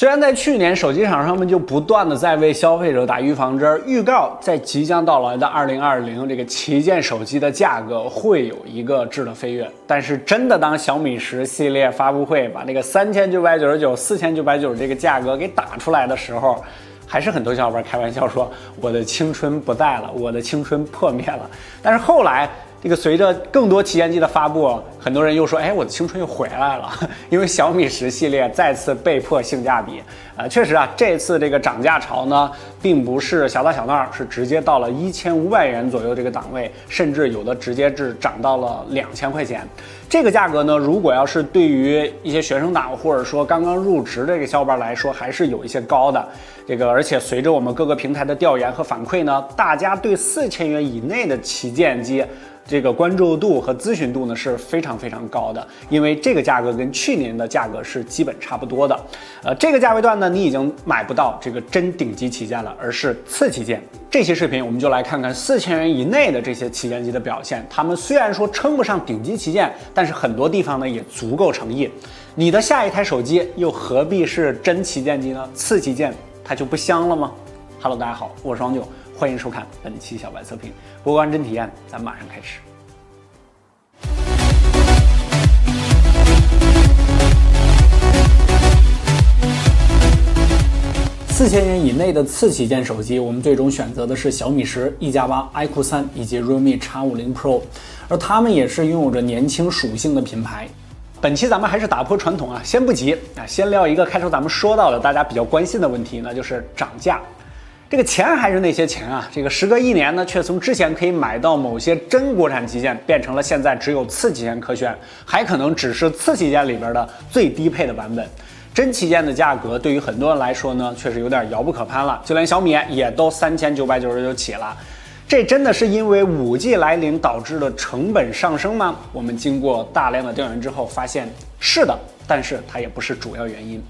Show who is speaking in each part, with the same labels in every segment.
Speaker 1: 虽然在去年手机厂商们就不断的在为消费者打预防针，预告在即将到来的2020这个旗舰手机的价格会有一个质的飞跃，但是真的当小米10系列发布会把这个3999、4990这个价格给打出来的时候，还是很多小伙伴开玩笑说我的青春不在了，我的青春破灭了。但是后来这个随着更多旗舰机的发布，很多人又说，哎，我的青春又回来了，因为小米10系列再次被迫性价比。确实啊，这次这个涨价潮呢，并不是小打小闹，是直接到了1500元左右这个档位，甚至有的直接是涨到了2000块钱。这个价格呢，如果要是对于一些学生党或者说刚刚入职的这个小伙伴来说，还是有一些高的。而且随着我们各个平台的调研和反馈呢，大家对4000元以内的旗舰机这个关注度和咨询度呢是非常非常高的，因为这个价格跟去年的价格是基本差不多的。这个价位段呢，你已经买不到这个真顶级旗舰了，而是次旗舰。这期视频我们就来看看4000元以内的这些旗舰机的表现。他们虽然说称不上顶级旗舰，但是很多地方呢也足够诚意。你的下一台手机又何必是真旗舰机呢？次旗舰它就不香了吗 ？Hello， 大家好，我是王九。欢迎收看本期小白测评，博观真体验，咱马上开始。4000元以内的次旗舰手机，我们最终选择的是小米10、1+8、iQOO 3以及 realme X50 Pro， 而它们也是拥有着年轻属性的品牌。本期咱们还是打破传统啊，先不急啊，先聊一个开头咱们说到的大家比较关心的问题，那就是涨价。这个钱还是那些钱啊，这个时隔1年呢，却从之前可以买到某些真国产旗舰，变成了现在只有次旗舰可选，还可能只是次旗舰里边的最低配的版本。真旗舰的价格对于很多人来说呢，确实有点遥不可攀了，就连小米也都3999起了。这真的是因为5G 来临导致的成本上升吗？我们经过大量的调研之后发现是的，但是它也不是主要原因。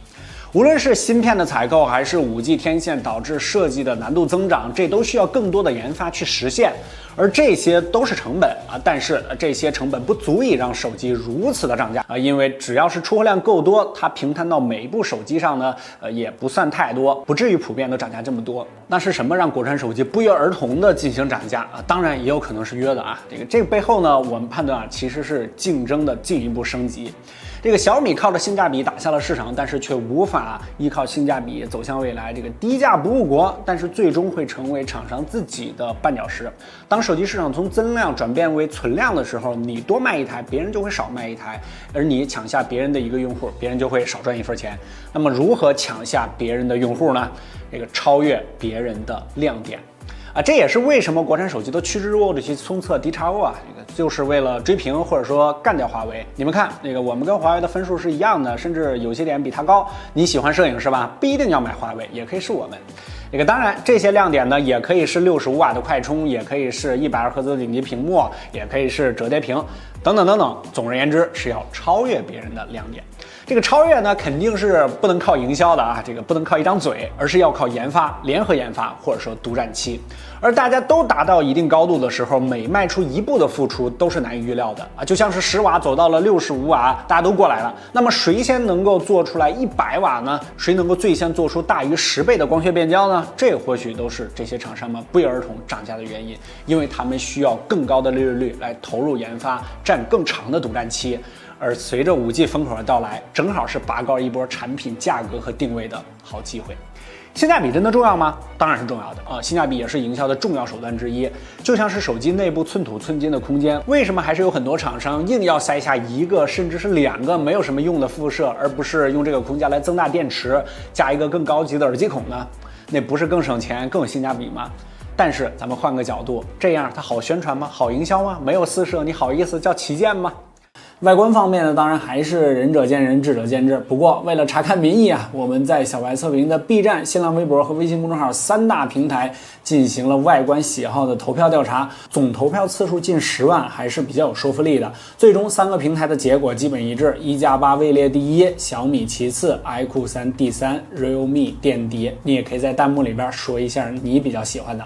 Speaker 1: 无论是芯片的采购，还是5G 天线导致设计的难度增长，这都需要更多的研发去实现，而这些都是成本啊。但是这些成本不足以让手机如此的涨价啊，因为只要是出货量够多，它平摊到每一部手机上呢，也不算太多，不至于普遍都涨价这么多。那是什么让国产手机不约而同的进行涨价啊？当然也有可能是约的啊。这个背后呢，我们判断啊，其实是竞争的进一步升级。这个小米靠着性价比打下了市场，但是却无法依靠性价比走向未来。这个低价不误国，但是最终会成为厂商自己的绊脚石。当手机市场从增量转变为存量的时候，你多卖一台，别人就会少卖一台，而你抢下别人的一个用户，别人就会少赚一分钱。那么如何抢下别人的用户呢？这个超越别人的亮点。啊，这也是为什么国产手机都趋之若鹜的去冲测 DXO 啊，这个就是为了追平或者说干掉华为。你们看，我们跟华为的分数是一样的，甚至有些点比它高。你喜欢摄影是吧？不一定要买华为，也可以是我们。当然，这些亮点呢，也可以是65瓦的快充，也可以是120赫兹的顶级屏幕，也可以是折叠屏，等等等等。总而言之，是要超越别人的亮点。这个超越呢，肯定是不能靠营销的啊，这个不能靠一张嘴，而是要靠研发、联合研发，或者说独占期。而大家都达到一定高度的时候，每迈出一步的付出都是难以预料的啊，就像是10瓦走到了65瓦，大家都过来了，那么谁先能够做出来100瓦呢？谁能够最先做出大于10倍的光学变焦呢？这或许都是这些厂商们不约而同涨价的原因，因为他们需要更高的利润率来投入研发，占更长的独占期。而随着5G风口的到来，正好是拔高一波产品价格和定位的好机会。性价比真的重要吗？当然是重要的啊！性价比也是营销的重要手段之一。就像是手机内部寸土寸金的空间，为什么还是有很多厂商硬要塞下1个甚至是2个没有什么用的副摄，而不是用这个空间来增大电池，加一个更高级的耳机孔呢？那不是更省钱、更有性价比吗？但是咱们换个角度，这样它好宣传吗？好营销吗？没有四摄，你好意思叫旗舰吗？外观方面呢，当然还是仁者见仁，智者见智。不过为了查看民意啊，我们在小白测评的 B 站、新浪微博和微信公众号3大平台进行了外观喜好的投票调查，总投票次数近10万，还是比较有说服力的。最终3个平台的结果基本一致，1+8位列第1，小米其次，iQOO 3第3，realme 垫底。你也可以在弹幕里边说一下你比较喜欢的。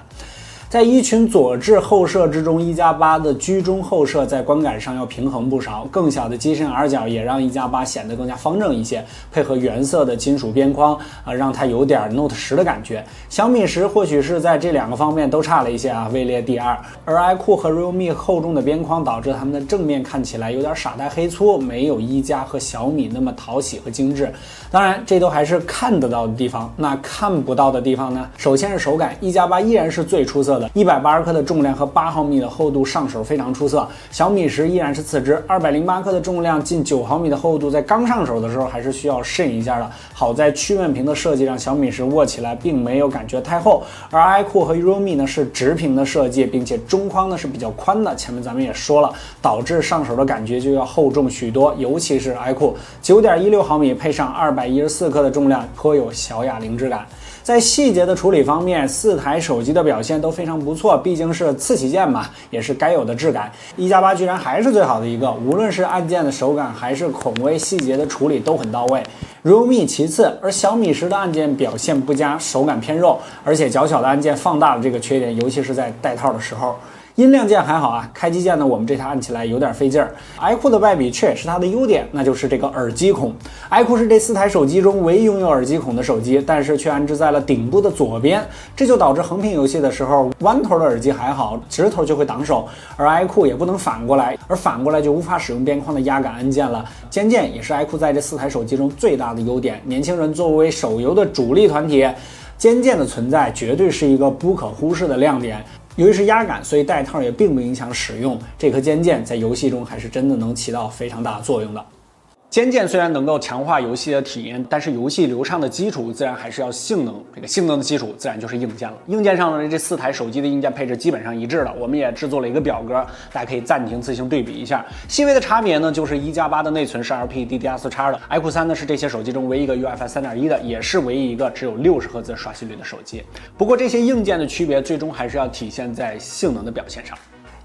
Speaker 1: 在一群左置后摄之中，1加8的居中后摄在观感上要平衡不少，更小的机身 R 角也让1加8显得更加方正一些，配合原色的金属边框让它有点 Note 10的感觉。小米10或许是在这2个方面都差了一些位列第2，而 iQOO 和 Realme 厚重的边框导致它们的正面看起来有点傻呆黑粗，没有1加和小米那么讨喜和精致。当然，这都还是看得到的地方。那看不到的地方呢？首先是手感，1加8依然是最出色的，180克的重量和8毫米的厚度上手非常出色。小米10依然是次之，208克的重量，近9毫米的厚度，在刚上手的时候还是需要适应一下的。好在曲面屏的设计让小米10握起来并没有感觉太厚，而 iQOO 和 Realme 呢是直屏的设计，并且中框呢是比较宽的。前面咱们也说了，导致上手的感觉就要厚重许多，尤其是 iQOO 9.16毫米配上214克的重量，颇有小哑铃之感。在细节的处理方面，4台手机的表现都非常不错，毕竟是次旗舰嘛，也是该有的质感。1加8居然还是最好的一个，无论是按键的手感还是孔位细节的处理都很到位。Realme 其次，而小米10的按键表现不佳，手感偏肉，而且较小的按键放大了这个缺点，尤其是在带套的时候。音量键还好啊，开机键呢，我们这台按起来有点费劲儿。iQOO 的败笔却也是它的优点，那就是这个耳机孔。iQOO 是这4台手机中唯一拥有耳机孔的手机，但是却安置在了顶部的左边，这就导致横屏游戏的时候，弯头的耳机还好，直头就会挡手，而 iQOO 也不能反过来，而反过来就无法使用边框的压感按键了。肩键也是 iQOO 在这4台手机中最大的优点。年轻人作为手游的主力团体，肩键的存在绝对是一个不可忽视的亮点。由于是压感，所以带套也并不影响使用。这颗肩键在游戏中还是真的能起到非常大的作用的。肩键虽然能够强化游戏的体验，但是游戏流畅的基础自然还是要性能，这个性能的基础自然就是硬件了。硬件上呢，这4台手机的硬件配置基本上一致的，我们也制作了一个表格，大家可以暂停自行对比一下。细微的差别呢，就是1加8的内存是 LPDDR4X 的 ，iQOO 3呢是这些手机中唯一一个 UFS 3.1的，也是唯一一个只有60赫兹刷新率的手机。不过这些硬件的区别最终还是要体现在性能的表现上。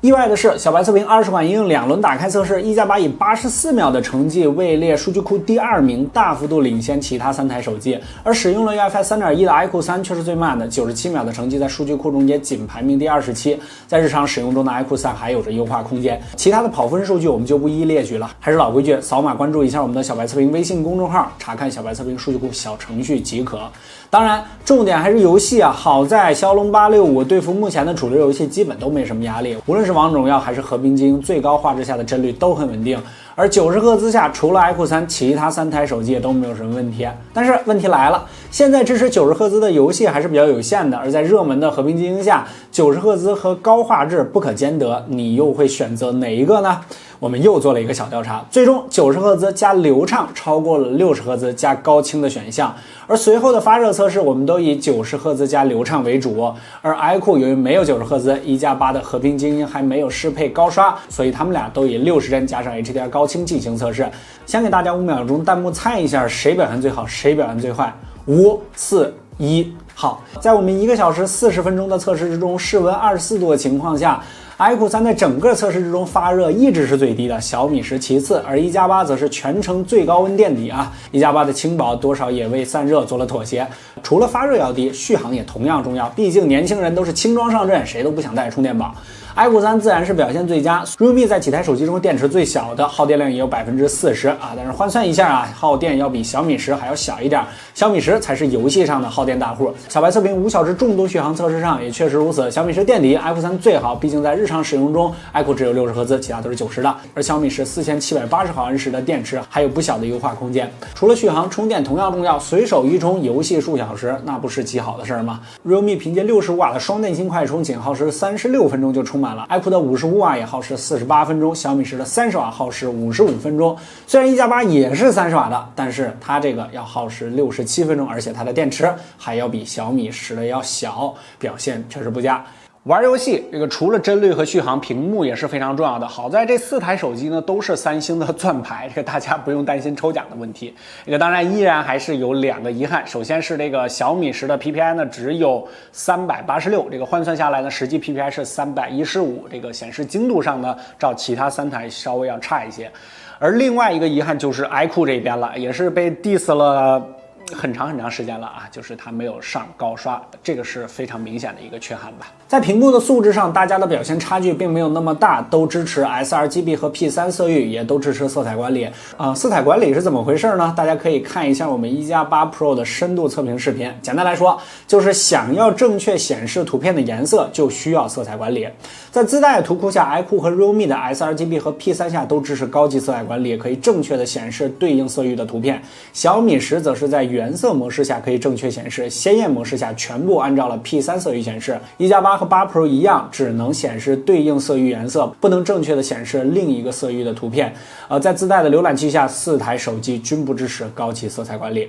Speaker 1: 意外的是，小白测评20款应用2轮打开测试，1加8以84秒的成绩位列数据库第2名，大幅度领先其他3台手机。而使用了 UFS 3.1的 iQOO 3却是最慢的，97秒的成绩在数据库中也仅排名第27。在日常使用中的 iQOO 3还有着优化空间。其他的跑分数据我们就不一一列举了，还是老规矩，扫码关注一下我们的小白测评微信公众号，查看小白测评数据库小程序即可。当然，重点还是游戏啊！好在骁龙865对付目前的主流游戏基本都没什么压力，无论是王者荣耀还是和平精英，最高画质下的帧率都很稳定。而90赫兹下，除了 iQOO 3，其他3台手机也都没有什么问题。但是问题来了，现在支持90赫兹的游戏还是比较有限的，而在热门的和平精英下，90赫兹和高画质不可兼得，你又会选择哪一个呢？我们又做了一个小调查，最终90赫兹加流畅超过了60赫兹加高清的选项。而随后的发热测试，我们都以90赫兹加流畅为主。而 iQOO 由于没有90赫兹，1加8的和平精英还没有适配高刷，所以他们俩都以60帧加上 HDR 高清进行测试。先给大家5秒钟弹幕猜一下谁表现最好，谁表现最坏。5、4、1，好，在我们1个小时40分钟的测试之中，室温24度的情况下，iQOO 3在整个测试之中发热一直是最低的，小米10其次，而1加8则是全程最高温垫底啊。1加8的轻薄多少也为散热做了妥协。除了发热要低，续航也同样重要，毕竟年轻人都是轻装上阵，谁都不想带充电宝。iQOO 3自然是表现最佳 ，Realme 在几台手机中电池最小的，耗电量也有40%啊。但是换算一下啊，耗电要比小米10还要小一点，小米10才是游戏上的耗电大户。小白测评5小时重度续航测试上也确实如此，小米10垫底 ，iQOO 3最好，毕竟在日常使用中 iQOO 只有60赫兹，其他都是90的，而小米104780毫安时的电池还有不小的优化空间。除了续航，充电同样重要，随手一充游戏数小时，那不是极好的事儿吗 ？Realme 凭借65瓦的双电芯快充，仅耗时36分钟就充满了 ，iQOO 的55瓦也耗时48分钟，小米10的30瓦耗时55分钟。虽然1加8也是30瓦的，但是它这个要耗时67分钟，而且它的电池还要比小米10的要小，表现确实不佳。玩游戏这个除了帧率和续航，屏幕也是非常重要的。好在这4台手机呢都是三星的钻牌，这个大家不用担心抽奖的问题。这个当然依然还是有2个遗憾，首先是这个小米10的 PPI 呢只有386，这个换算下来呢实际 PPI 是315，这个显示精度上呢照其他3台稍微要差一些。而另外一个遗憾就是 iQOO 这边了，也是被 diss 了很长时间了啊，就是它没有上高刷，这个是非常明显的一个缺憾吧。在屏幕的素质上，大家的表现差距并没有那么大，都支持 sRGB 和 P3 色域，也都支持色彩管理。色彩管理是怎么回事呢？大家可以看一下我们1+8 Pro 的深度测评视频。简单来说，就是想要正确显示图片的颜色，就需要色彩管理。在自带图库下 ，iQOO 和 Realme 的 sRGB 和 P3 下都支持高级色彩管理，可以正确的显示对应色域的图片。小米10则是在原色模式下可以正确显示，鲜艳模式下全部按照了 P3 色域显示。1+8和8 Pro 一样，只能显示对应色域颜色，不能正确的显示另一个色域的图片。在自带的浏览器下，4台手机均不支持高级色彩管理。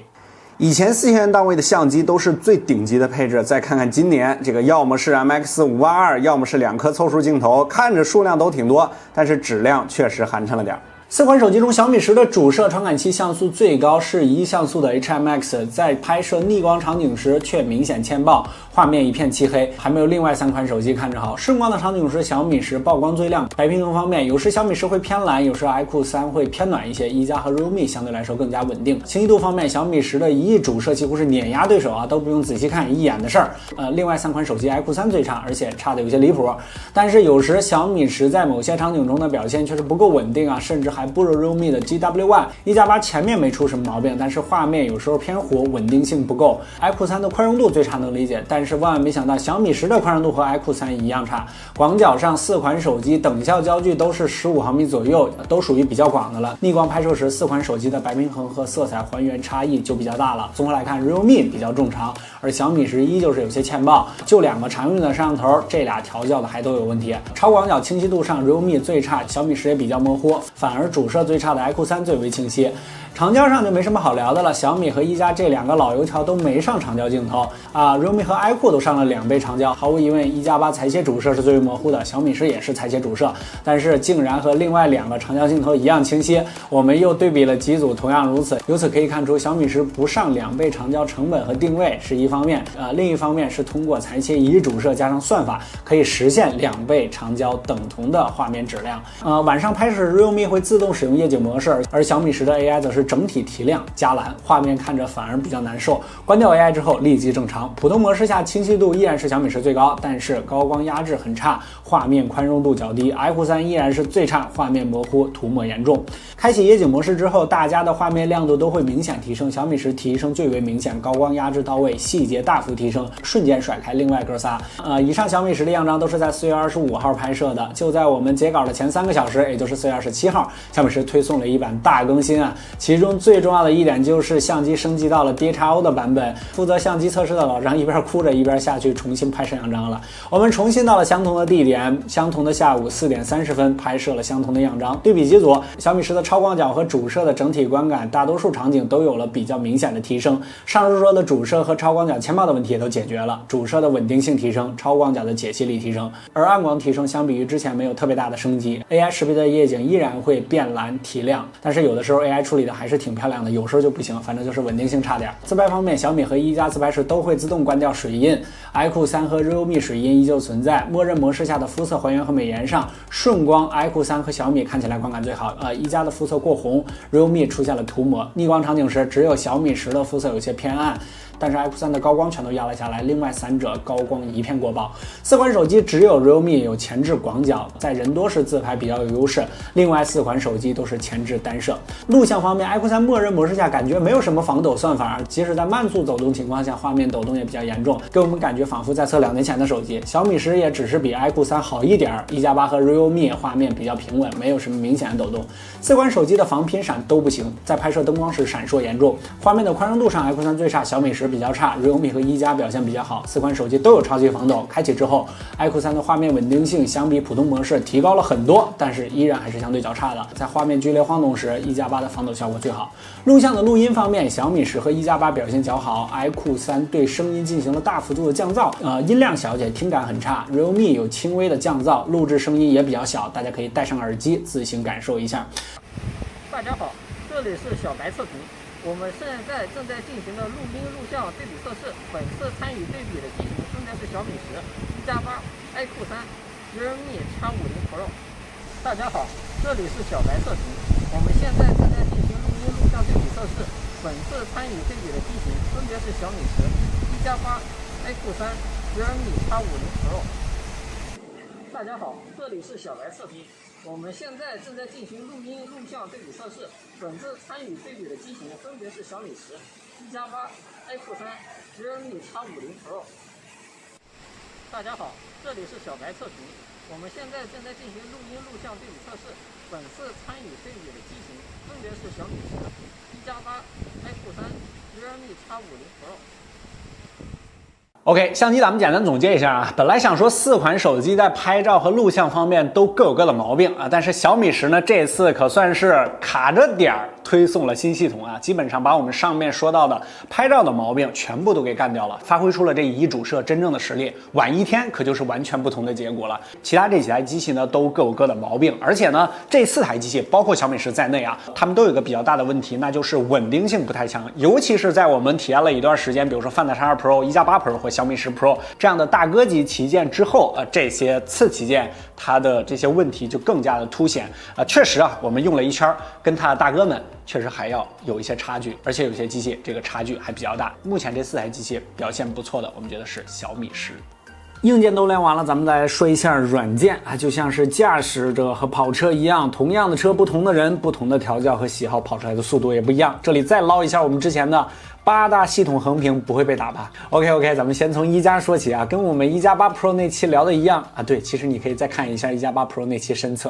Speaker 1: 以前4000元档位的相机都是最顶级的配置，再看看今年这个，要么是 MX582，要么是2颗凑数镜头，看着数量都挺多，但是质量确实寒碜了点。4款手机中，小米10的主摄传感器像素最高是1像素的 HMX， 在拍摄逆光场景时却明显欠曝，画面一片漆黑，还没有另外3款手机看着好。顺光的场景时，小米10曝光最亮。白平衡方面，有时小米10会偏蓝，有时 iQOO 3会偏暖一些，1加和 Realme 相对来说更加稳定。清晰度方面，小米10的1亿主摄几乎是碾压对手啊，都不用仔细看，一眼的事儿。另外3款手机 iQOO 3最差，而且差的有些离谱。但是有时小米10在某些场景中的表现却是不够稳定啊，甚至还不如 Realme 的 GW1。1+8前面没出什么毛病，但是画面有时候偏糊，稳定性不够。iQOO 3的宽容度最差能理解，但是万万没想到小米10的宽容度和 iQOO 3一样差。广角上4款手机等效焦距都是15毫米左右，都属于比较广的了。逆光拍摄时4款手机的白平衡和色彩还原差异就比较大了。综合来看 ，Realme 比较正常，而小米10依旧是有些欠曝。就2个常用的摄像头，这俩调教的还都有问题。超广角清晰度上 Realme 最差，小米10也比较模糊，反而主摄最差的 iQOO 3最为清晰。长焦上就没什么好聊的了，小米和1加这2个老油条都没上长焦镜头啊 ，Realme 和 iQOO 都上了2倍长焦。毫无疑问，1+8裁切主摄是最为模糊的，小米10也是裁切主摄，但是竟然和另外2个长焦镜头一样清晰。我们又对比了几组，同样如此。由此可以看出，小米10不上2倍长焦成本和定位是一方面，另一方面是通过裁切1亿主摄加上算法，可以实现2倍长焦等同的画面质量。晚上拍摄 Realme 会自动使用夜景模式，而小米10的 AI 则是整体提亮加蓝，画面看着反而比较难受。关掉 AI 之后立即正常。普通模式下清晰度依然是小米10最高，但是高光压制很差，画面宽容度较低。iQOO 3依然是最差，画面模糊，涂抹严重。开启夜景模式之后，大家的画面亮度都会明显提升，小米10提升最为明显，高光压制到位，细节大幅提升，瞬间甩开另外哥仨。以上小米10的样张都是在4月25号拍摄的，就在我们截稿的前3个小时，也就是4月27号，小米10推送了一版大更新啊，其中最重要的一点就是相机升级到了 DXO 的版本。负责相机测试的老张一边哭着一边下去重新拍摄样张了。我们重新到了相同的地点，相同的下午4点30分拍摄了相同的样张。对比几组，小米10的超广角和主摄的整体观感，大多数场景都有了比较明显的提升。上述说的主摄和超广角欠曝的问题也都解决了，主摄的稳定性提升，超广角的解析力提升，而暗光提升相比于之前没有特别大的升级。AI 识别的夜景依然会变蓝提亮，但是有的时候 AI 处理的还是挺漂亮的，有时候就不行，反正就是稳定性差点。自拍方面，小米和1加自拍时都会自动关掉水印， iQOO 3和 Realme 水印依旧存在。默认模式下的肤色还原和美颜上，顺光 iQOO 3和小米看起来观感最好，1加的肤色过红， Realme 出现了涂抹。逆光场景时，只有小米10的肤色有些偏暗，但是 iQOO 3的高光全都压了下来，另外3者高光一片过曝。4款手机只有 Realme 有前置广角，在人多时自拍比较有优势，另外4款手机都是前置单摄。录像方面， iQOO 3默认模式下感觉没有什么防抖算法，即使在慢速走动情况下，画面抖动也比较严重，给我们感觉仿佛在测2年前的手机。小米10也只是比 iQOO 3好一点，1加8和 Realme 画面比较平稳，没有什么明显的抖动。4款手机的防频闪都不行，在拍摄灯光时闪烁严重。画面的宽容度上 iQOO 3最差，小米10比较差， Realme 和1加表现比较好。4款手机都有超级防抖，开启之后 iQOO 3的画面稳定性相比普通模式提高了很多，但是依然还是相对较差的。在画面剧烈晃动时，1加8的防抖效果最好。录像的录音方面，小米10和1加8表现较好， iQOO 3对声音进行了大幅度的降噪，音量小且听感很差。 Realme 有轻微的降噪，录制声音也比较小，大家可以戴上耳机自行感受一下。
Speaker 2: 大家好，这里是小白测评。我们现在正在进行的录音录像对比测试，本次参与对比的机型分别是小米10、1加8、iQOO 3、Realme X50 Pro。大家好，这里是小白测评。我们现在正在进行录音录像对比测试，本次参与对比的机型分别是小米10、1+8、iQOO3、Realme X50 Pro。大家好，这里是小白测评。我们现在正在进行录音录像对比测试，本次参与对比的机型分别是小米10、1+8、iQOO3、Realme X50 Pro。大家好，这里是小白测评。我们现在正在进行录音录像对比测试，本次参与对比的机型分别是小米10、1+8、iQOO3、Realme X50 Pro。OK，
Speaker 1: 相机咱们简单总结一下啊。本来想说4款手机在拍照和录像方面都各有各的毛病啊，但是小米10呢这次可算是卡着点儿推送了新系统啊，基本上把我们上面说到的拍照的毛病全部都给干掉了，发挥出了这一主摄真正的实力。晚一天可就是完全不同的结果了。其他这几台机器呢都各有各的毛病，而且呢这4台机器包括小米10在内啊，它们都有一个比较大的问题，那就是稳定性不太强，尤其是在我们体验了一段时间，比如说 Find X2 Pro、1+8 Pro 或小米10 Pro 这样的大哥级旗舰之后，这些次旗舰它的这些问题就更加的凸显。确实啊，我们用了一圈，跟它的大哥们确实还要有一些差距，而且有些机器这个差距还比较大。目前这4台机器表现不错的，我们觉得是小米10。硬件都聊完了，咱们再说一下软件啊，就像是驾驶者和跑车一样，同样的车，不同的人，不同的调教和喜好，跑出来的速度也不一样。这里再捞一下我们之前的8大系统横屏，不会被打吧 ？OK， 咱们先从1+说起啊，跟我们1+8 Pro 那期聊的一样啊。对，其实你可以再看一下1+8 Pro 那期深测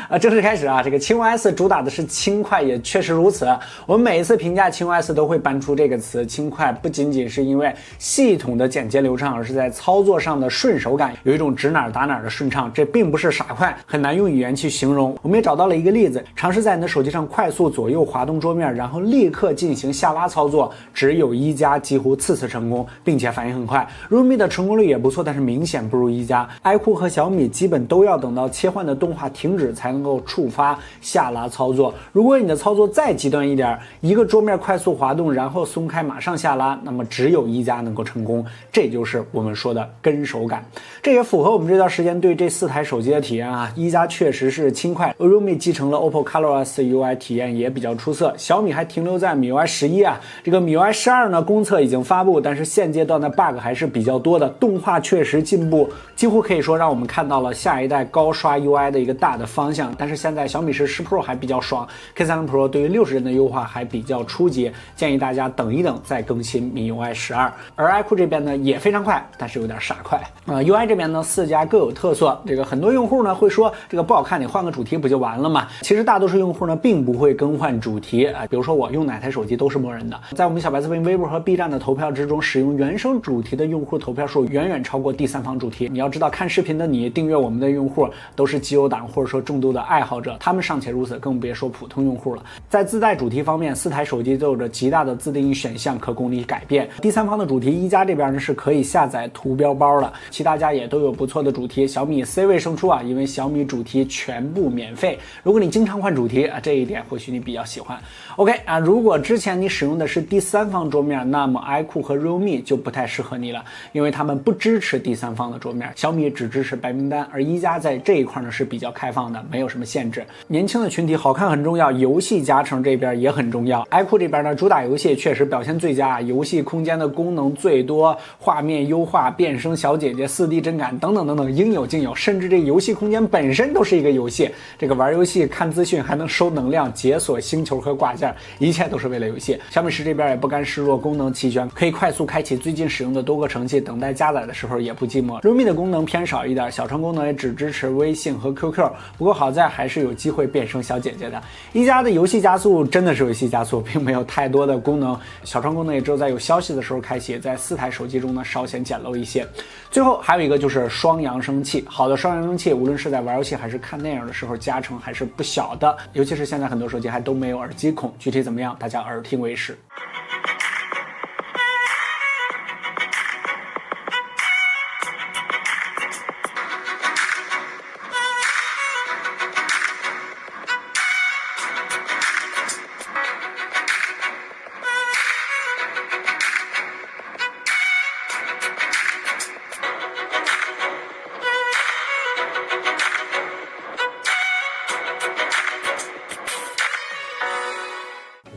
Speaker 1: 啊。正式开始啊，这个轻 OS 主打的是轻快，也确实如此。我们每一次评价轻 OS 都会搬出这个词，轻快不仅仅是因为系统的简洁流畅，而是在操作上的顺手感，有一种指哪儿打哪儿的顺畅。这并不是傻快，很难用语言去形容。我们也找到了一个例子，尝试在你的手机上快速左右滑动桌面，然后立刻进行下拉操作。只有1加几乎次次成功，并且反应很快。Realme 的成功率也不错，但是明显不如1加。iQOO 和小米基本都要等到切换的动画停止才能够触发下拉操作。如果你的操作再极端一点，一个桌面快速滑动，然后松开马上下拉，那么只有1加能够成功。这就是我们说的跟手感。这也符合我们这段时间对这4台手机的体验啊。1加确实是轻快 ，Realme 继承了 OPPO ColorOS UI 体验也比较出色，小米还停留在 MIUI 11啊。这个 MIUI 12呢，公测已经发布，但是现阶段的 bug 还是比较多的。动画确实进步，几乎可以说让我们看到了下一代高刷 UI 的一个大的方向。但是现在小米10 Pro 还比较爽 ，K30 Pro 对于60帧的优化还比较初级，建议大家等一等再更新 MIUI 12。而 iQOO 这边呢也非常快，但是有点傻快。UI 这边呢4家各有特色，这个很多用户呢会说这个不好看，你换个主题不就完了吗？其实大多数用户呢并不会更换主题啊，比如说我用哪台手机都是默认的。在我们小白测评微博和 B 站的投票之中，使用原生主题的用户投票数远远超过第三方主题。你要知道，看视频的你，订阅我们的用户都是机油党或者说重度的爱好者，他们尚且如此，更别说普通用户了。在自带主题方面，4台手机都有着极大的自定义选项可供你改变。第三方的主题1加这边呢是可以下载图标包的，其他家也都有不错的主题。小米 C 位胜出啊，因为小米主题全部免费。如果你经常换主题啊，这一点或许你比较喜欢。OK 啊，如果之前你使用的是第三方桌面，那么 iQOO 和 Realme 就不太适合你了，因为他们不支持第三方的桌面。小米只支持白名单，而1加在这一块呢是比较开放的，没有什么限制。年轻的群体好看很重要，游戏加成这边也很重要。iQOO 这边呢主打游戏确实表现最佳，游戏空间的功能最多，画面优化、变声小姐姐、4D 帧感等等等等应有尽有，甚至这游戏空间本身都是一个游戏。这个玩游戏、看资讯还能收能量、解锁星球和挂件，一切都是为了游戏。小米10这边也不甘示弱，功能齐全，可以快速开启最近使用的多个程序，等待加载的时候也不寂寞。Realme 的功能偏少一点，小程功能也只支持微信和 QQ， 不过好在还是有机会变成小姐姐的。1加的游戏加速真的是游戏加速，并没有太多的功能，小程功能也只有在有消息的时候开启，在4台手机中呢稍显简陋一些。最后还有一个就是双扬声器，好的双扬声器无论是在玩游戏还是看电影的时候加成还是不小的，尤其是现在很多手机还都没有耳机孔，具体怎么样大家耳听为实。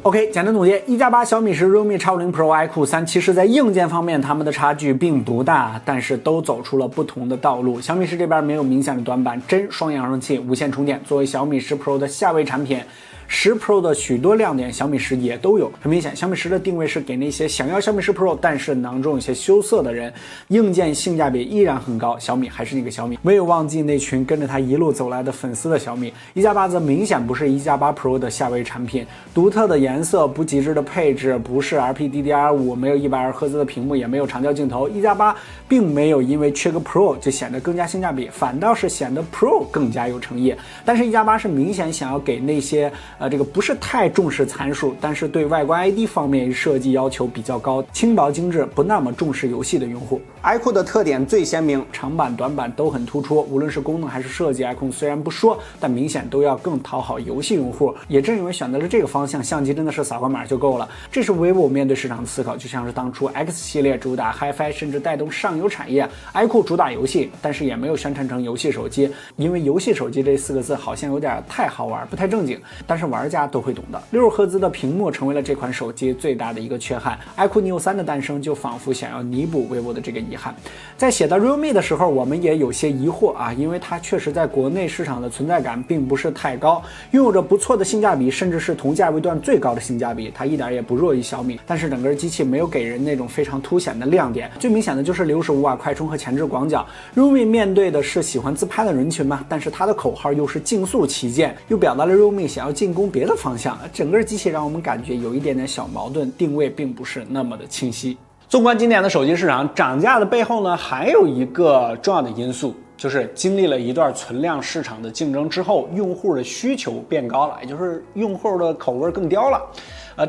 Speaker 1: OK， 简单总结，1+8、小米10、realme X50 Pro、iQOO 3，其实在硬件方面，它们的差距并不大，但是都走出了不同的道路。小米10这边没有明显的短板，真双扬声器、无线充电，作为小米10 Pro 的下位产品。10 Pro 的许多亮点，小米10也都有。很明显，小米10的定位是给那些想要小米10 Pro， 但是囊中有些羞涩的人。硬件性价比依然很高，小米还是那个小米，没有忘记那群跟着它一路走来的粉丝的小米。1+8则明显不是1+8 Pro 的下位产品，独特的颜色，不极致的配置，不是 LPDDR5， 没有120赫兹的屏幕，也没有长焦镜头。1+8并没有因为缺个 Pro 就显得更加性价比，反倒是显得 Pro 更加有诚意。但是1+8是明显想要给那些这个不是太重视参数，但是对外观 ID 方面设计要求比较高，轻薄精致，不那么重视游戏的用户。iQOO 的特点最鲜明，长板短板都很突出，无论是功能还是设计 ，iQOO 虽然不说，但明显都要更讨好游戏用户。也正因为选择了这个方向，相机真的是扫个码就够了。这是 vivo 面对市场的思考，就像是当初 X 系列主打 HiFi， 甚至带动上游产业 ，iQOO 主打游戏，但是也没有宣传成游戏手机，因为游戏手机这4个字好像有点太好玩，不太正经。但是玩家都会懂的。60赫兹的屏幕成为了这款手机最大的一个缺憾。iQOO Neo 3的诞生就仿佛想要弥补 vivo 的这个遗憾。在写到 realme 的时候，我们也有些疑惑啊，因为它确实在国内市场的存在感并不是太高，拥有着不错的性价比，甚至是同价位段最高的性价比，它一点也不弱于小米。但是整个机器没有给人那种非常凸显的亮点，最明显的就是65瓦快充和前置广角。realme 面对的是喜欢自拍的人群嘛，但是它的口号又是竞速旗舰，又表达了 realme 想要进攻别的方向，整个机器让我们感觉有一点点小矛盾，定位并不是那么的清晰。纵观今年的手机市场，涨价的背后呢，还有一个重要的因素，就是经历了一段存量市场的竞争之后，用户的需求变高了，也就是用户的口味更刁了。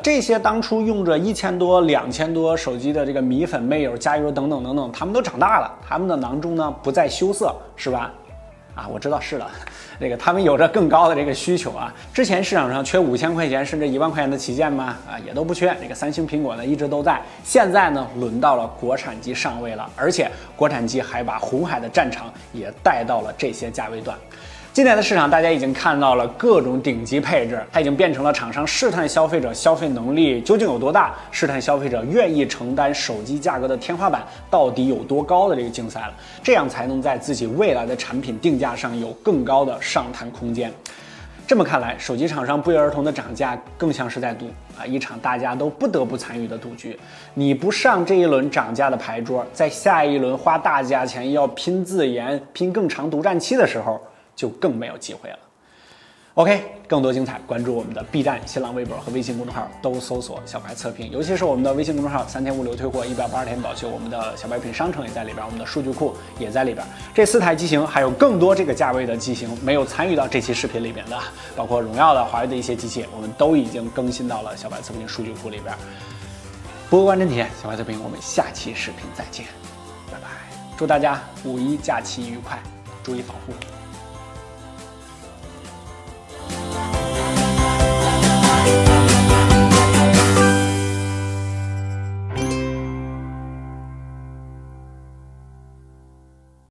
Speaker 1: 这些当初用着1000多、2000多手机的这个米粉、妹友、加油等等等等，他们都长大了，他们的囊中呢不再羞涩，是吧？啊，我知道是的，他们有着更高的这个需求啊。之前市场上缺5000块钱甚至1万块钱的旗舰吗？啊，也都不缺。三星、苹果呢一直都在。现在呢，轮到了国产机上位了，而且国产机还把红海的战场也带到了这些价位段。今年的市场，大家已经看到了各种顶级配置，它已经变成了厂商试探消费者消费能力究竟有多大，试探消费者愿意承担手机价格的天花板到底有多高的这个竞赛了，这样才能在自己未来的产品定价上有更高的上弹空间。这么看来，手机厂商不约而同的涨价，更像是在赌一场大家都不得不参与的赌局。你不上这一轮涨价的牌桌，在下一轮花大价钱要拼自研、拼更长独占期的时候，就更没有机会了。OK， 更多精彩，关注我们的 B 站、新浪微博和微信公众号，都搜索小白测评。尤其是我们的微信公众号，3天物流退货，180天保修，我们的小白品商城也在里边，我们的数据库也在里边。这4台机型还有更多这个价位的机型没有参与到这期视频里边的，包括荣耀的、华为的一些机器，我们都已经更新到了小白测评数据库里边。博观真铁，小白测评，我们下期视频再见，拜拜！祝大家5一假期愉快，注意防护。